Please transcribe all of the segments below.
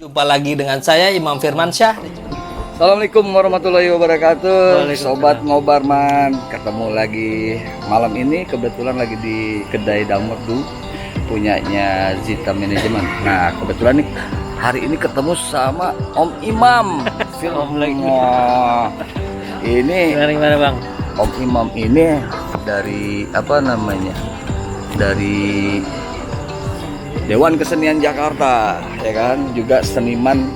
Jumpa lagi dengan saya Imam Firmansyah. Assalamualaikum warahmatullahi wabarakatuh. Waalaikumsalam. Sobat Ngobarman, ketemu lagi malam ini kebetulan lagi di kedai Damerdu punyanya Zita Manajemen. Nah kebetulan nih hari ini ketemu sama Om Imam. Om lagi. Oh, ini Gimana Bang? Om Imam ini dari apa namanya? Dari Dewan Kesenian Jakarta, ya kan? Juga seniman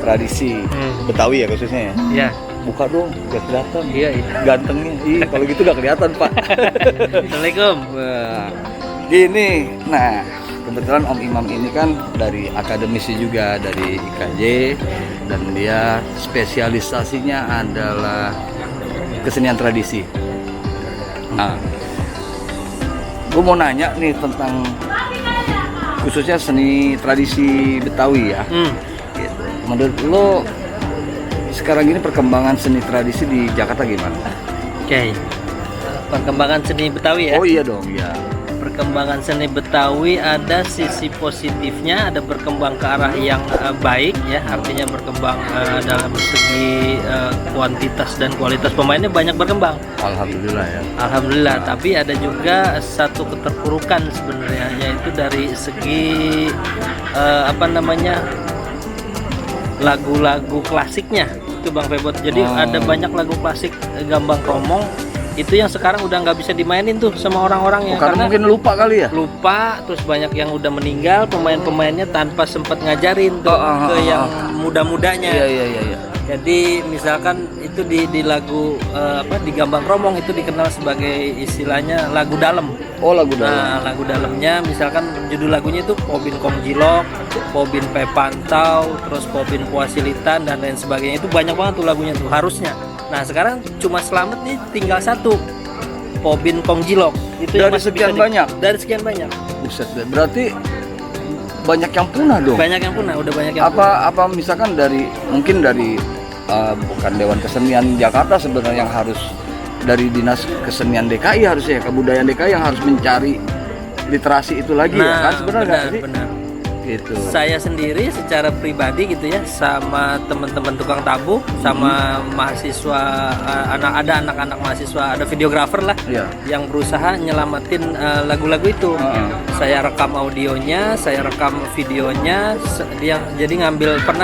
tradisi Betawi ya khususnya ya. Iya. Buka dong, gak kelihatan. Iya. Gantengnya. Ih, kalau gitu gak kelihatan, Pak. Assalamualaikum. Wah, gini. Nah, kebetulan Om Imam ini kan dari akademisi juga dari IKJ dan dia spesialisasinya adalah kesenian tradisi. Nah, gue mau nanya nih tentang khususnya seni tradisi Betawi ya. Gitu. Menurut lo sekarang ini perkembangan seni tradisi di Jakarta gimana? Oke. Perkembangan seni Betawi ya. Oh iya dong, ya. Perkembangan seni Betawi ada sisi positifnya, ada berkembang ke arah yang baik ya, artinya berkembang dalam segi kuantitas dan kualitas pemainnya banyak berkembang. Alhamdulillah ya. Alhamdulillah, tapi ada juga satu keterpurukan sebenarnya, yaitu dari segi lagu-lagu klasiknya itu Bang Febot. Jadi ada banyak lagu klasik Gambang Kromong itu yang sekarang udah nggak bisa dimainin tuh sama orang-orangnya Karena mungkin lupa kali ya. lupa, terus banyak yang udah meninggal pemain-pemainnya tanpa sempat ngajarin tuh ke yang muda-mudanya. Iya. Jadi misalkan itu di lagu di Gambang Kromong itu dikenal sebagai istilahnya lagu dalam. Oh, lagu dalam. Nah, lagu dalamnya misalkan judul lagunya itu Pobin Kongjilok, Pobin Pepantau, terus Pobin Puasilitan dan lain sebagainya. Itu banyak banget tuh lagunya tuh harusnya. Nah, sekarang cuma selamat nih tinggal satu. Pobin Kongjilok. Itu Dari sekian banyak. Dari sekian banyak. Buset, berarti banyak yang punah dong. Banyak yang punah, udah banyak yang punah. Apa misalkan mungkin dari bukan Dewan Kesenian Jakarta sebenarnya yang harus dari Dinas Kesenian DKI harusnya, kebudayaan DKI yang harus mencari literasi itu lagi ya kan sebenarnya nggak sih? Benar. Gitu. Saya sendiri secara pribadi gitu ya, sama teman-teman tukang tabuh, sama mahasiswa, ada anak-anak mahasiswa, ada videografer lah yang berusaha nyelamatin lagu-lagu itu. Saya rekam audionya, saya rekam videonya, jadi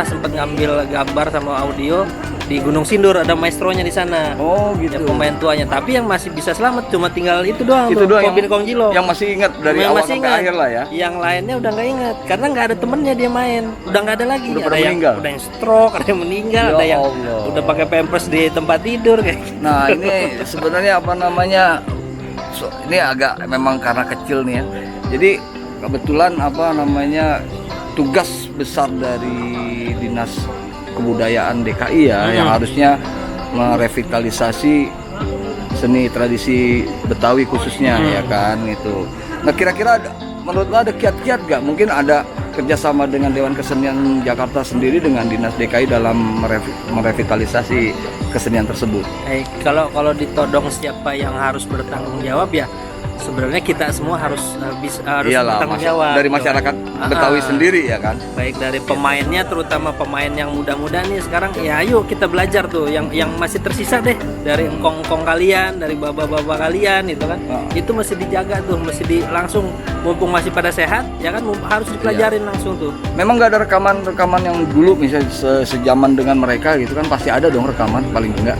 sempat ngambil gambar sama audio di Gunung Sindur, ada maestronya di sana. Oh gitu. Ya, pemain tuanya. Tapi yang masih bisa selamat cuma tinggal itu doang. Itu doang Pobin Kongjilok. Yang masih ingat dari awal sampai akhir lah ya. Yang lainnya udah nggak ingat karena nggak ada temennya dia main. Udah nggak ada lagi. Udah Ada yang meninggal. udah yang stroke, ada yang meninggal, Ya ada yang Allah. udah pakai pampers di tempat tidur kayak gitu. Nah ini sebenarnya apa namanya? Ini agak memang karena kecil nih ya. Jadi kebetulan apa namanya tugas besar dari Dinas Kebudayaan DKI ya yang harusnya merevitalisasi seni tradisi Betawi khususnya ya kan gitu. Nah kira-kira menurut lo ada kiat-kiat gak? Mungkin ada kerjasama dengan Dewan Kesenian Jakarta sendiri dengan Dinas DKI dalam merevitalisasi kesenian tersebut. Kalau ditodong siapa yang harus bertanggung jawab ya sebenarnya kita semua harus Iyalah, bertanggung jawab dari masyarakat Betawi sendiri ya kan. Baik dari pemainnya, terutama pemain yang muda-muda nih sekarang ya ayo kita belajar tuh yang masih tersisa deh dari engkong-engkong kalian, dari baba-baba kalian itu kan. Itu masih dijaga tuh, langsung mumpung masih pada sehat ya kan harus dipelajarin langsung tuh. Memang nggak ada rekaman yang dulu misalnya sejaman dengan mereka gitu kan, pasti ada dong rekaman paling enggak.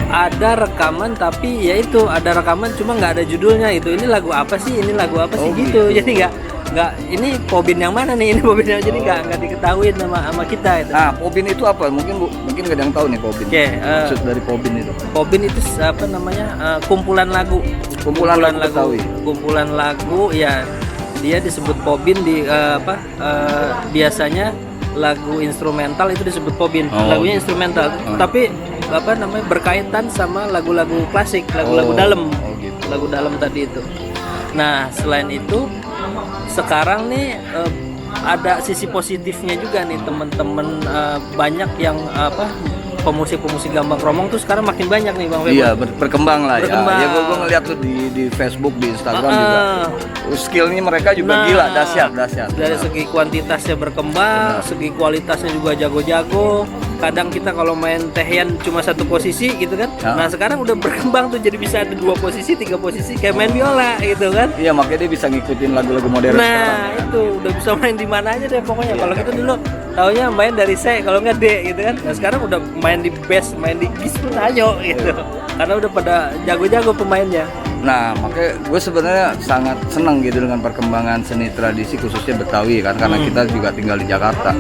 Ada rekaman tapi ya itu ada rekaman cuma nggak ada judulnya itu, ini lagu apa sih gitu. Jadi nggak ini Pobin yang mana nih, ini Pobin yang jadi nggak diketahui sama kita itu. Nah Pobin itu apa, mungkin nggak ada yang tahu nih Pobin. Maksud dari Pobin itu Pobin itu apa namanya, kumpulan lagu Betawi. Kumpulan lagu ya, dia disebut Pobin biasanya lagu instrumental itu disebut Pobin. Lagunya instrumental tapi apa namanya berkaitan sama lagu-lagu klasik, lagu-lagu dalam. Gitu. Lagu dalam tadi itu. Nah, selain itu sekarang nih ada sisi positifnya juga nih teman-teman, banyak yang pemusik gambang kromong tuh sekarang makin banyak nih Bang Febri. Iya, berkembang lah Berkembang. ya. Ya gua ngeliat tuh di Facebook, di Instagram juga. Skillnya mereka juga gila, dahsyat. Dari segi kuantitasnya berkembang, segi kualitasnya juga jago-jago. Kadang kita kalau main tehian cuma satu posisi gitu kan. Nah sekarang udah berkembang tuh jadi bisa ada 2 posisi, 3 posisi kayak main biola gitu kan. Iya, makanya dia bisa ngikutin lagu-lagu modern sekarang. Nah itu udah bisa main di mana aja deh pokoknya. Kalau kita dulu taunya main dari C, kalau nggak D gitu kan. Nah sekarang udah main di bass, main di gis pun ayo gitu. Karena udah pada jago-jago pemainnya. Nah, makanya gue sebenarnya sangat senang gitu dengan perkembangan seni tradisi khususnya Betawi kan, karena kita juga tinggal di Jakarta.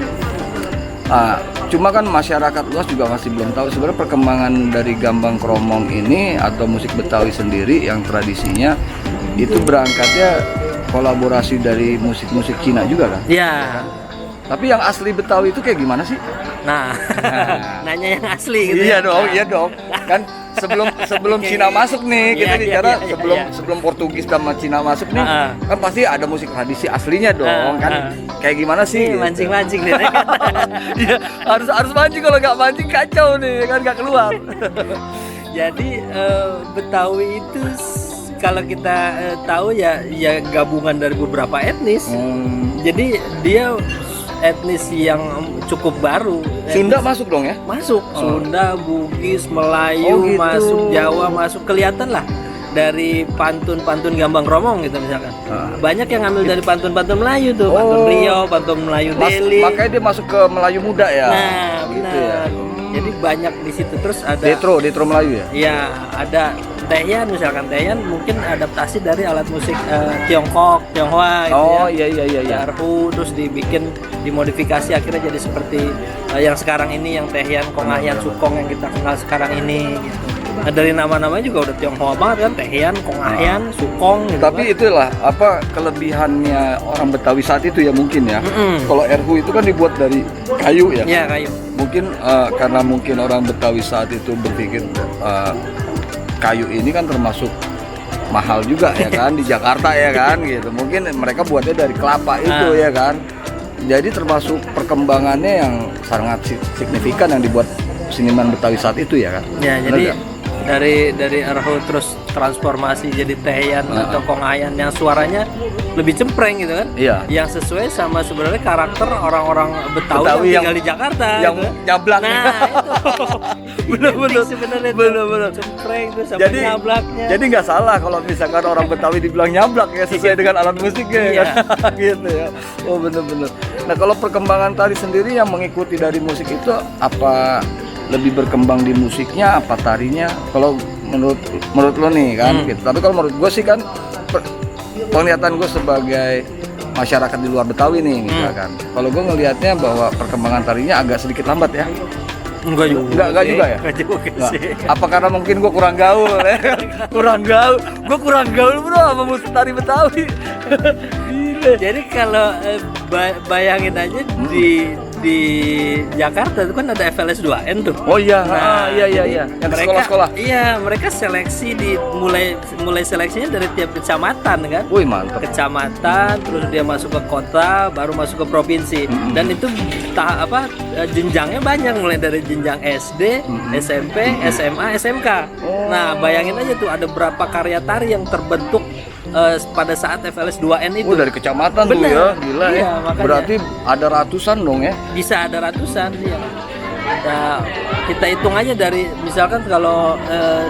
Cuma kan masyarakat luas juga masih belum tahu sebenarnya perkembangan dari gambang kromong ini atau musik Betawi sendiri yang tradisinya itu berangkatnya kolaborasi dari musik-musik Cina juga kan? Iya. Tapi yang asli Betawi itu kayak gimana sih? Nah, nanya yang asli gitu. Iya dong. Kan sebelum Cina masuk nih, kita bicara sebelum Portugis sama Cina masuk nih, kan pasti ada musik tradisi aslinya dong, kan? Kayak gimana sih? Gitu. Mancing-mancing deh. Iya, harus mancing, kalau nggak mancing kacau nih, kan nggak keluar. Jadi Betawi itu kalau kita tahu ya gabungan dari beberapa etnis. Jadi dia etnis yang cukup baru. Sunda masuk dong ya? Masuk. Sunda, Bugis, Melayu, gitu. masuk Jawa, masuk, kelihatan lah dari pantun-pantun gambang kromong gitu misalkan. Banyak yang ngambil dari pantun-pantun Melayu tuh, pantun Riau, pantun Melayu Deli. Makanya dia masuk ke Melayu muda ya. Nah, gitu benar. ya. Jadi banyak di situ. Terus ada Detro Melayu ya? Iya, ada tehian misalkan. Tehian mungkin adaptasi dari alat musik Tiongkok, Tionghoa gitu ya. Iya. Erhu, terus dimodifikasi akhirnya jadi seperti yang sekarang ini, yang tehian, kongahian, sukong yang kita kenal sekarang ini gitu. Nah, dari nama-namanya juga udah Tionghoa banget kan, tehian, kongahian, sukong gitu. Tapi kan. itulah apa kelebihannya orang Betawi saat itu ya mungkin ya. Kalau erhu itu kan dibuat dari kayu ya. Iya, kayu. Mungkin karena mungkin orang Betawi saat itu berpikir kayu ini kan termasuk mahal juga ya kan di Jakarta ya kan gitu. Mungkin mereka buatnya dari kelapa itu ya kan. Jadi termasuk perkembangannya yang sangat signifikan yang dibuat seniman Betawi saat itu ya kan. Ya, jadi dari erhu terus transformasi jadi tehian atau kongahian yang suaranya lebih cempreng gitu kan. Iya. Yang sesuai sama sebenarnya karakter orang-orang Betawi yang tinggal di Jakarta yang gitu. nyablak. Nah, itu. Bener-bener sebenarnya bener-bener cempreng tuh sama jadi, nyablaknya. Jadi nggak salah kalau misalkan orang Betawi dibilang nyablak ya, sesuai dengan alat musiknya ya kan? Gitu ya. Oh bener-bener. Nah kalau perkembangan tari sendiri yang mengikuti dari musik itu apa lebih berkembang di musiknya apa tarinya? Kalau menurut lo nih kan gitu. Tapi kalau menurut gue sih kan penglihatan gue sebagai masyarakat di luar Betawi nih misalkan. Kalau gue ngelihatnya bahwa perkembangan tarinya agak sedikit lambat ya. Enggak juga ya? Enggak juga sih. Apa karena mungkin gue kurang gaul ya? Gue kurang gaul bro sama musik tari Betawi. Jadi kalau bayangin aja di Jakarta itu kan ada FLS 2N tuh. Oh iya, iya. Yang mereka, sekolah-sekolah. Iya, mereka seleksi mulai seleksinya dari tiap kecamatan kan. Wih mantap. Kecamatan, terus dia masuk ke kota, baru masuk ke provinsi. Dan itu jenjangnya banyak, mulai dari jenjang SD, SMP, SMA, SMK. Nah, bayangin aja tuh ada berapa karya tari yang terbentuk pada saat FLS 2N itu. Dari kecamatan. Bener. Tuh ya, gila iya, ya. Makanya. Berarti ada ratusan dong ya? Bisa ada ratusan ya. Nah, kita hitung aja dari misalkan kalau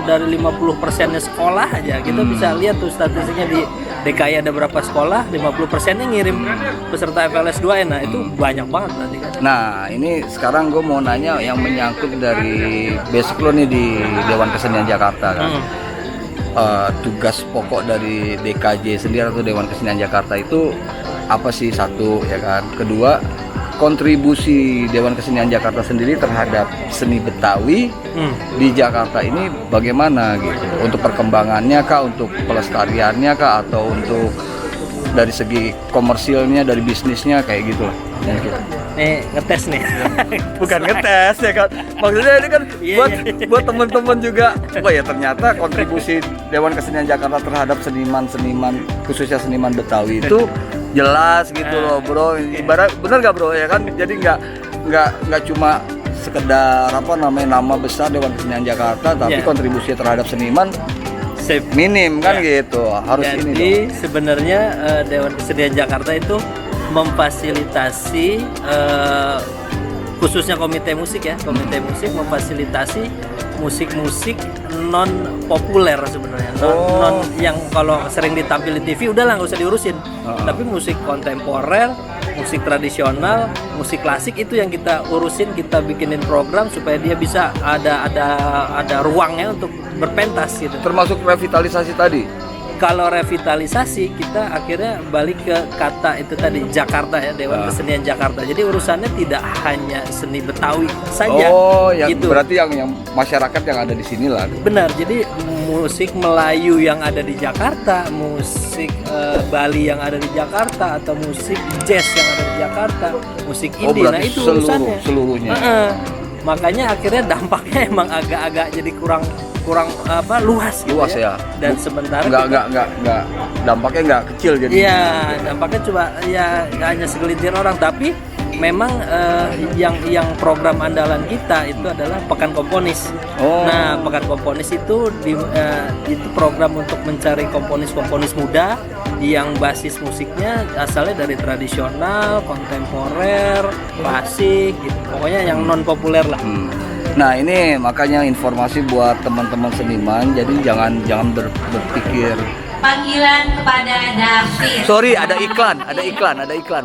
dari 50%-nya sekolah aja, kita bisa lihat tuh statistiknya di DKI ada berapa sekolah, 50%-nya ngirim peserta FLS 2N. Nah, itu banyak banget nanti kan. Nah, ini sekarang gue mau nanya yang menyangkut dari basic lo nih di Dewan Kesenian Jakarta kan. Tugas pokok dari DKJ sendiri atau Dewan Kesenian Jakarta itu apa sih? Satu ya kan, kedua kontribusi Dewan Kesenian Jakarta sendiri terhadap seni Betawi di Jakarta ini bagaimana gitu, untuk perkembangannya kah, untuk pelestariannya kah, atau untuk dari segi komersilnya, dari bisnisnya kayak gitu lah. Nih ngetes nih. Bukan ngetes ya kan, maksudnya ini kan buat teman-teman juga. Oh ya, ternyata kontribusi Dewan Kesenian Jakarta terhadap seniman-seniman khususnya seniman Betawi itu jelas gitu loh bro. Ibarat bener gak bro ya kan, jadi nggak cuma sekedar apa namanya nama besar Dewan Kesenian Jakarta, tapi kontribusi terhadap seniman minim kan gitu. Harus jadi, ini dong. Jadi sebenarnya Dewan Kesenian Jakarta itu memfasilitasi khususnya komite musik ya, komite musik memfasilitasi musik-musik non populer sebenarnya, non yang kalau sering ditampil di TV udah lah nggak usah diurusin. Tapi musik kontemporer, musik tradisional, musik klasik itu yang kita urusin, kita bikinin program supaya dia bisa ada ruangnya untuk berpentas gitu. Termasuk revitalisasi tadi. Kalau revitalisasi kita akhirnya balik ke kata itu tadi Jakarta ya, Dewan Kesenian Jakarta. Jadi urusannya tidak hanya seni Betawi saja. Oh, yang gitu. Berarti yang masyarakat yang ada di sini lah. Benar. Jadi musik Melayu yang ada di Jakarta, musik Bali yang ada di Jakarta, atau musik jazz yang ada di Jakarta, musik indie. Nah itu urusannya. Seluruhnya. Makanya akhirnya dampaknya emang agak-agak jadi kurang luas gitu. Luas ya. Dan sementara enggak dampaknya enggak kecil jadi. Iya, dampaknya coba ya hanya segelintir orang, tapi memang yang program andalan kita itu adalah Pekan Komponis. Nah, Pekan Komponis itu itu program untuk mencari komponis-komponis muda yang basis musiknya asalnya dari tradisional, kontemporer, klasik gitu. Pokoknya yang non populer lah. Nah ini makanya informasi buat teman-teman seniman, jadi jangan berpikir panggilan kepada David. Sorry, ada iklan,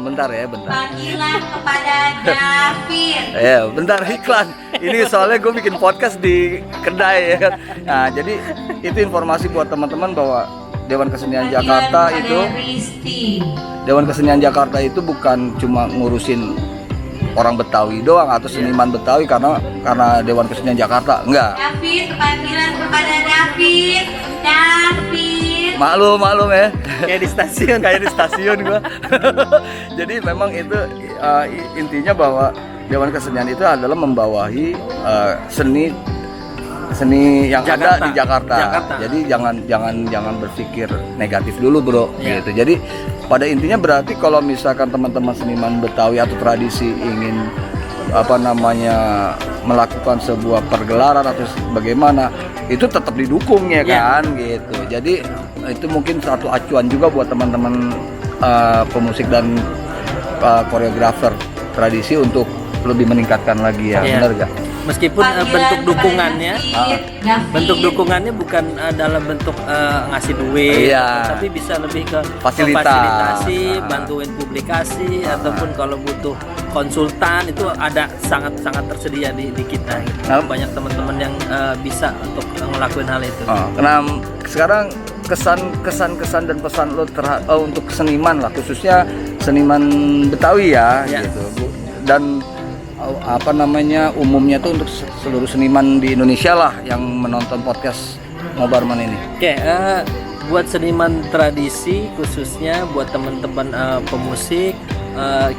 bentar ya, bentar. Panggilan kepada David. Ya, bentar iklan. Ini soalnya gue bikin podcast di kedai ya kan. Nah, jadi itu informasi buat teman-teman bahwa Dewan Kesenian Jakarta itu, Dewan Kesenian Jakarta itu bukan cuma ngurusin orang Betawi doang atau seniman Betawi karena Dewan Kesenian Jakarta, enggak. David, panggilan kepada David. Maklum ya. Kayak di stasiun gua. Jadi memang itu intinya bahwa Dewan Kesenian itu adalah membawahi seni yang Jakarta. ada di Jakarta. Jadi jangan berpikir negatif dulu, Bro. Gitu. Jadi pada intinya berarti kalau misalkan teman-teman seniman Betawi atau tradisi ingin melakukan sebuah pergelaran atau bagaimana, itu tetap didukung ya kan gitu. Jadi itu mungkin satu acuan juga buat teman-teman pemusik dan koreografer tradisi untuk lebih meningkatkan lagi ya. Benar gak? Meskipun bentuk dukungannya bukan dalam bentuk ngasih duit, tapi bisa lebih ke fasilitasi, bantuin publikasi, ataupun kalau butuh konsultan itu ada sangat tersedia di kita. Banyak teman-teman yang bisa untuk ngelakuin hal itu. Karena sekarang kesan dan pesan lo untuk seniman lah, khususnya seniman Betawi ya. Gitu. Dan umumnya tuh untuk seluruh seniman di Indonesia lah yang menonton podcast Ngobarman ini. Buat seniman tradisi khususnya buat teman-teman pemusik,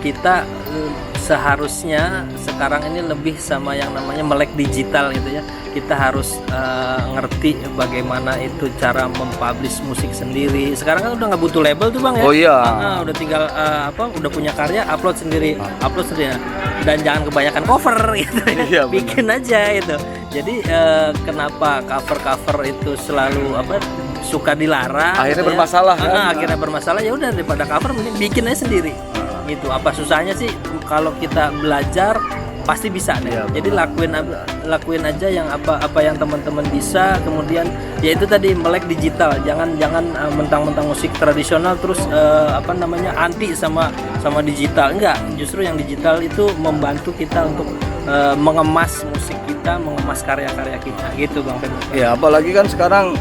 kita seharusnya sekarang ini lebih sama yang namanya melek digital gitu ya. Kita harus ngerti bagaimana itu cara mempublish musik sendiri. Sekarang kan udah nggak butuh label tuh Bang ya. Oh iya. Udah tinggal udah punya karya upload sendiri. Dan jangan kebanyakan cover gitu. Iya, bikin aja itu. Jadi kenapa cover itu selalu suka dilarang? Akhirnya gitu bermasalah ya. kan? Akhirnya bermasalah, ya udah daripada cover mending bikin aja sendiri. Gitu. Apa susahnya sih kalau kita belajar pasti bisa deh. Jadi lakuin aja yang apa yang teman-teman bisa. Kemudian ya itu tadi melek digital. Jangan mentang-mentang musik tradisional terus anti sama digital. Enggak, justru yang digital itu membantu kita untuk mengemas musik kita, mengemas karya-karya kita. Gitu Bang Febri. Ya, apalagi kan sekarang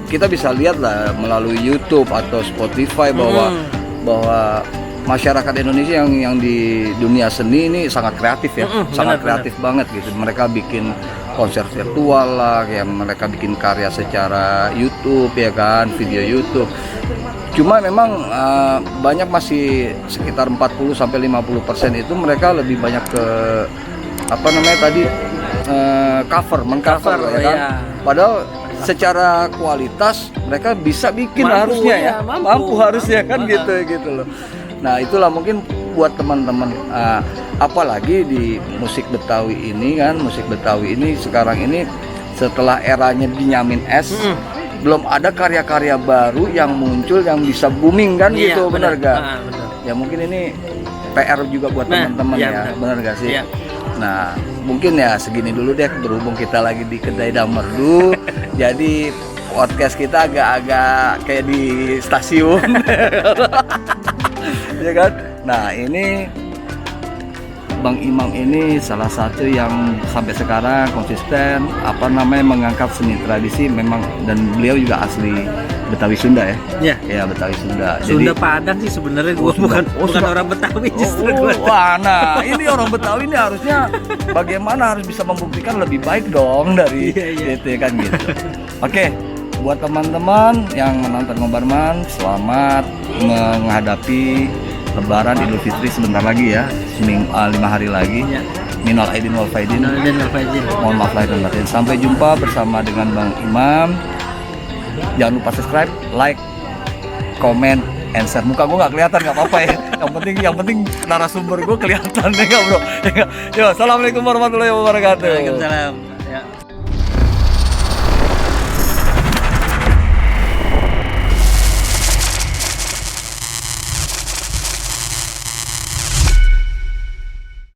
kita bisa lihat lah melalui YouTube atau Spotify bahwa masyarakat Indonesia yang di dunia seni ini sangat kreatif ya, sangat kreatif banget gitu. Mereka bikin konser virtual lah, ya mereka bikin karya secara YouTube ya kan, video YouTube. Cuma memang banyak masih sekitar 40-50% itu mereka lebih banyak ke mengcover ya kan. Padahal secara kualitas mereka bisa bikin mampu harusnya kan gitu loh. Nah itulah mungkin buat teman-teman Apalagi di musik Betawi ini kan, musik Betawi ini sekarang ini setelah eranya Benyamin S, belum ada karya-karya baru yang muncul yang bisa booming kan Iya, gitu, benar gak? benar. Ya mungkin ini PR juga buat teman-teman ya, benar gak sih? Iya. Nah, mungkin ya segini dulu deh, berhubung kita lagi di kedai Damerdu. Jadi podcast kita agak-agak kayak di stasiun. Ya kan? Nah, ini Bang Imam ini salah satu yang sampai sekarang konsisten mengangkat seni tradisi memang, dan beliau juga asli Betawi Sunda ya. Iya. Ya, Betawi Sunda. Sunda Padang sih sebenarnya gua bukan orang Betawi justru gua. Wah, nah ini orang Betawi ini harusnya bagaimana harus bisa membuktikan lebih baik dong dari gitu kan gitu. Oke, buat teman-teman yang menonton Ngobarman, selamat menghadapi Lebaran Idul Fitri sebentar lagi ya, 5 hari lagi. Ya. Minal aidin wal faidin. Mohon maaf lahir dan batin. Sampai jumpa bersama dengan Bang Imam. Jangan lupa subscribe, like, comment, and share. Muka gue nggak kelihatan, nggak apa-apa ya. Yang penting narasumber gue kelihatan ya, bro. Yo, assalamualaikum warahmatullahi wabarakatuh. Waalaikumsalam.